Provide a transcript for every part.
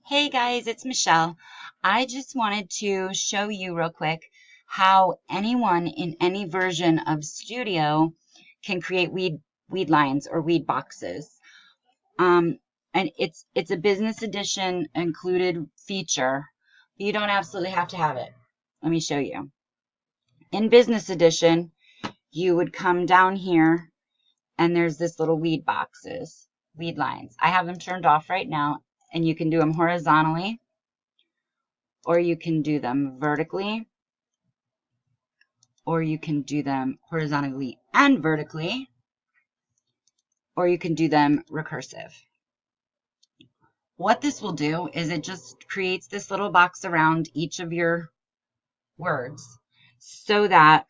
Hey guys, it's Michelle. I just wanted to show you real quick how anyone in any version of Studio can create weed lines or weed boxes. Um, and it's a business edition included feature. You don't absolutely have to have it. Let me show you. In business edition, you would come down here and there's this little weed boxes, weed lines. I have them turned off right now, and you can do them horizontally, or you can do them vertically, or you can do them horizontally and vertically, or you can do them recursive. What this will do is it just creates this little box around each of your words so that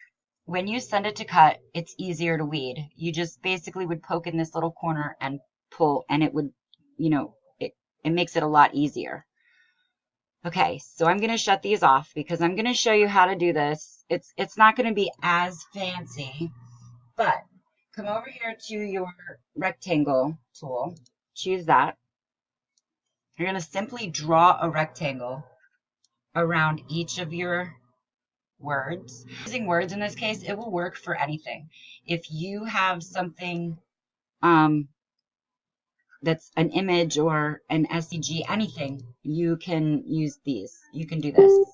when you send it to cut, it's easier to weed. You just basically would poke in this little corner and pull, and it would, it makes it a lot easier. Okay, so I'm going to shut these off because I'm going to show you how to do this. It's not going to be as fancy, but come over here to your rectangle tool, choose that. You're going to simply draw a rectangle around each of your words. Using words in this case, it will work for anything. If you have something that's an image or an SVG, anything, you can use these. You can do this.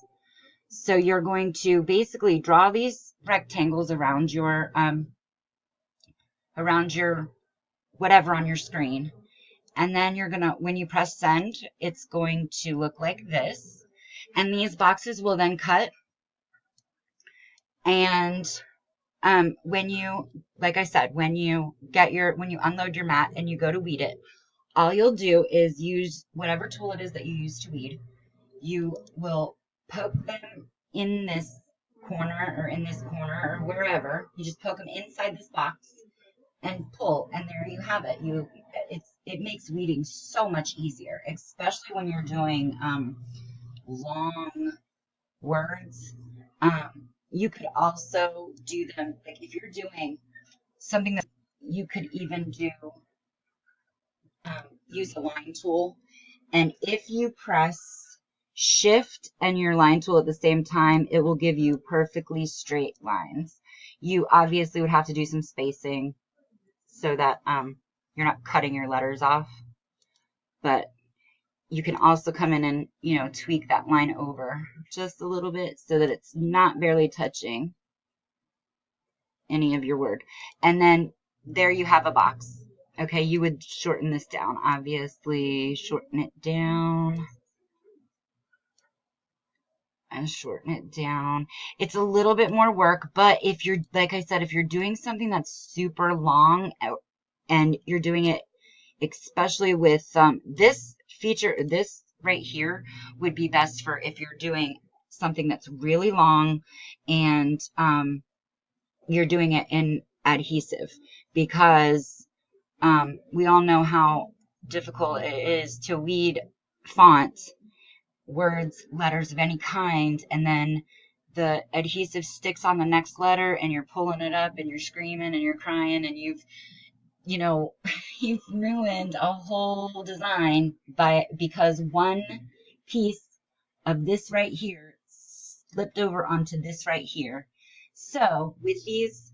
So you're going to basically draw these rectangles around your whatever on your screen. And then you're gonna, when you press send, it's going to look like this. And these boxes will then cut. And when you, like I said, when you unload your mat and you go to weed it, all you'll do is use whatever tool it is that you use to weed. You will poke them in this corner or in this corner or wherever. You just poke them inside this box and pull, and there you have it. It makes weeding so much easier, especially when you're doing long words. You could also do them, like if you're doing something that you could even do, use a line tool. And if you press shift and your line tool at the same time, it will give you perfectly straight lines. You obviously would have to do some spacing so that you're not cutting your letters off. But you can also come in and, tweak that line over just a little bit so that it's not barely touching any of your word. And then there you have a box. Okay, you would shorten this down, obviously, shorten it down and shorten it down. It's a little bit more work, but if you're, like I said, if you're doing something that's super long and you're doing it, especially with this feature, this right here would be best for if you're doing something that's really long and you're doing it in adhesive, because we all know how difficult it is to weed fonts, words, letters of any kind, and then the adhesive sticks on the next letter and you're pulling it up and you're screaming and you're crying and you've you've ruined a whole design because one piece of this right here slipped over onto this right here. So with these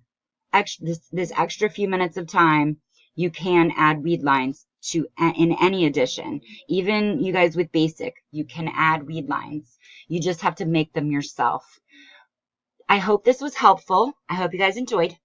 this extra few minutes of time, you can add weed lines in any edition. Even you guys with basic, you can add weed lines. You just have to make them yourself. I hope this was helpful. I hope you guys enjoyed.